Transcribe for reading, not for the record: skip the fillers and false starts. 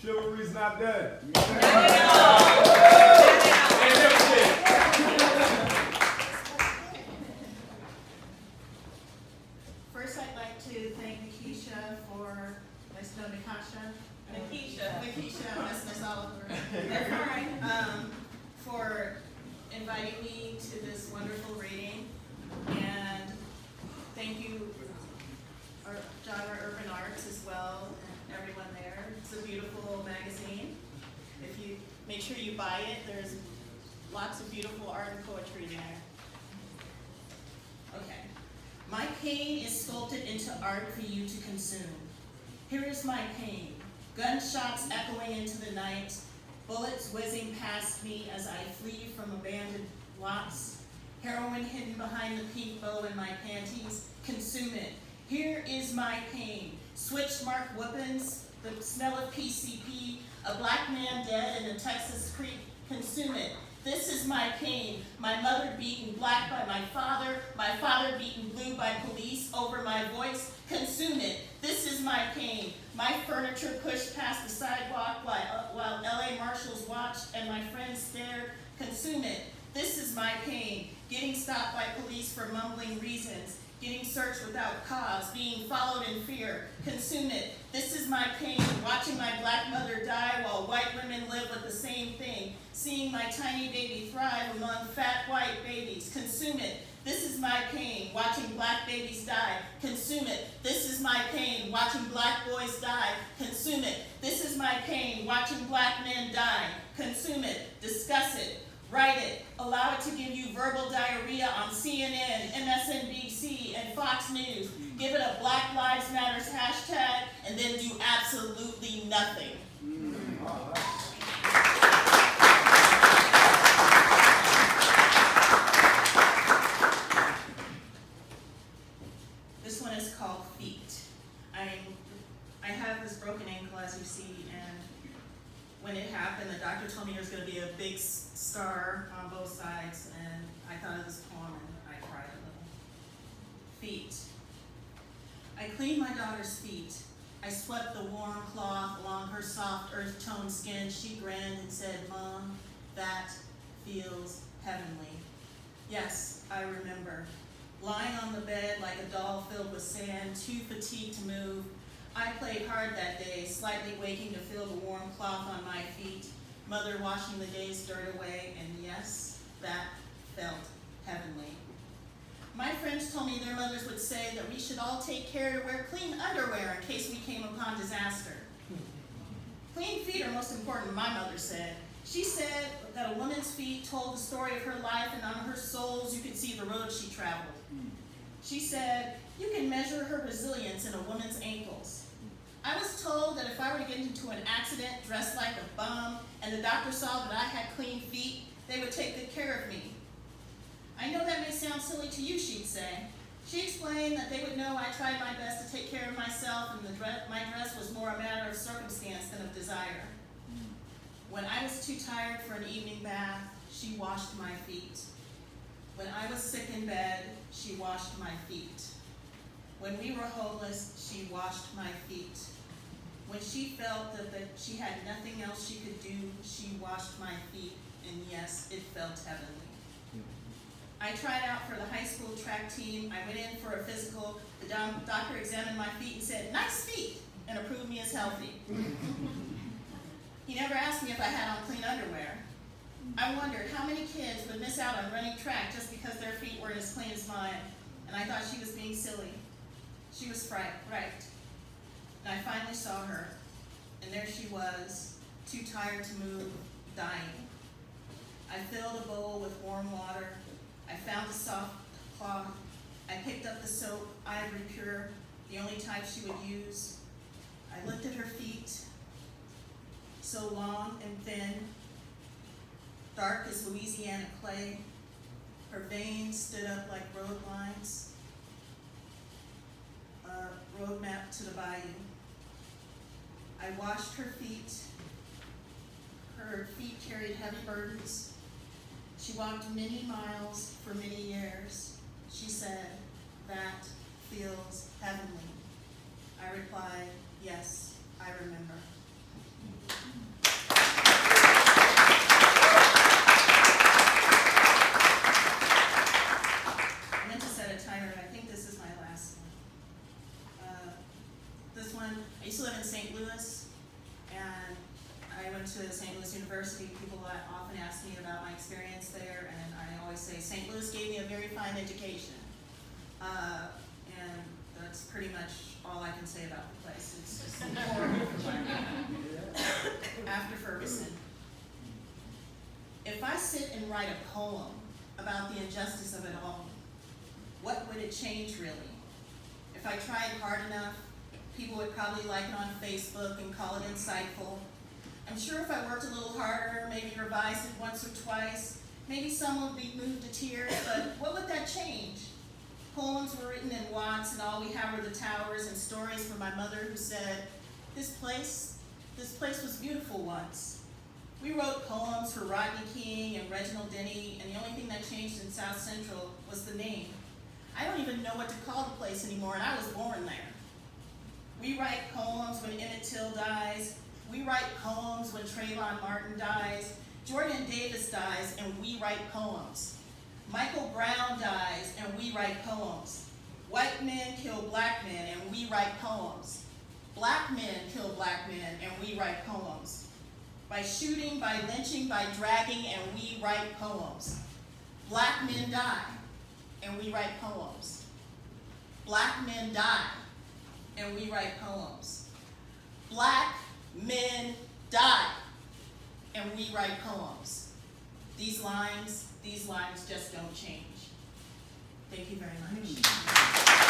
Chivalry's not dead. First, I'd like to thank Nikisha for, Nikisha, I'm messing this all over. That's all right. For inviting me to this wonderful reading, and thank you, our genre Urban Arts as well, and everyone there. It's a beautiful magazine. If you make sure you buy it, there's lots of beautiful art and poetry there. Okay. My pain is sculpted into art for you to consume. Here is my pain. Gunshots echoing into the night, bullets whizzing past me as I flee from abandoned lots, heroin hidden behind the pink bow in my panties, consume it. Here is my pain. Switch-marked weapons, the smell of PCP, a black man dead in a Texas creek, consume it. This is my pain. My mother beaten black by my father beaten blue by police over my voice, consume it. This is my pain. My furniture pushed past the sidewalk while LA marshals watched and my friends stared, consume it. This is my pain. Getting stopped by police for mumbling reasons, getting searched without cause, being followed in fear, consume it. This is my pain. Watching my black mother die while white women live with the same thing, seeing my tiny baby thrive among fat white babies, consume it. This is my pain. Watching black babies die, consume it. This is my pain. Watching black boys die, consume it. This is my pain. Watching black men die, consume it. Discuss it. Write it. Allow it to give you verbal diarrhea on CNN, MSNBC, and Fox News. Give it a Black Lives Matters hashtag, and then do absolutely nothing. This one is called Feet. I have this broken ankle, as you see, and when it happened, the doctor told me there was going to be a big scar on both sides, and I thought of this poem and I cried a little. Feet. I cleaned my daughter's feet. I swept the warm cloth along her soft earth-toned skin. She grinned and said, "Mom, that feels heavenly." Yes, I remember. Lying on the bed like a doll filled with sand, too fatigued to move, I played hard that day, slightly waking to feel the warm cloth on my feet, mother washing the day's dirt away, and yes, that felt heavenly. My friends told me their mothers would say that we should all take care to wear clean underwear in case we came upon disaster. Clean feet are most important, my mother said. She said that a woman's feet told the story of her life, and on her soles you could see the road she traveled. She said, you can measure her resilience in a woman's ankles. I was told that if I were to get into an accident dressed like a bum and the doctor saw that I had clean feet, they would take good care of me. I know that may sound silly to you, she'd say. She explained that they would know I tried my best to take care of myself and my dress was more a matter of circumstance than of desire. When I was too tired for an evening bath, she washed my feet. When I was sick in bed, she washed my feet. When we were homeless, she washed my feet. When she felt that she had nothing else she could do, she washed my feet, and yes, it felt heavenly. I tried out for the high school track team. I went in for a physical. The doctor examined my feet and said, "Nice feet," and approved me as healthy. He never asked me if I had on clean underwear. I wondered how many kids would miss out on running track just because their feet weren't as clean as mine, and I thought she was being silly. She was right. And I finally saw her, and there she was, too tired to move, dying. I filled a bowl with warm water. I found a soft cloth. I picked up the soap, Ivory Pure, the only type she would use. I lifted her feet, so long and thin, dark as Louisiana clay. Her veins stood up like road lines, a road map to the bayou. I washed her feet. Her feet carried heavy burdens. She walked many miles for many years. She said, "That feels heavenly." I replied, "Yes, I remember." I meant to set a timer, and I think this is my last one. This one, I used to live in St. Louis, and I went to St. Louis University. People often ask me about my experience there, and I always say St. Louis gave me a very fine education. And that's pretty much all I can say about the place. It's just horrible. After Ferguson. If I sit and write a poem about the injustice of it all, what would it change really? If I tried hard enough, people would probably like it on Facebook and call it insightful. I'm sure if I worked a little harder, maybe revised it once or twice, maybe someone would be moved to tears, but what would that change? Poems were written in Watts, and all we have are the towers, and stories from my mother who said, this place was beautiful once. We wrote poems for Rodney King and Reginald Denny, and the only thing that changed in South Central was the name. I don't even know what to call the place anymore, and I was born there. We write poems when Emmett Till dies. We write poems when Trayvon Martin dies. Jordan Davis dies, and we write poems. Michael Brown dies, and we write poems. White men kill black men, and we write poems. Black men kill black men, and we write poems. By shooting, by lynching, by dragging, and we write poems. Black men die, and we write poems. Black men die, and we write poems. Black men die, and we write poems. These lines just don't change. Thank you very much.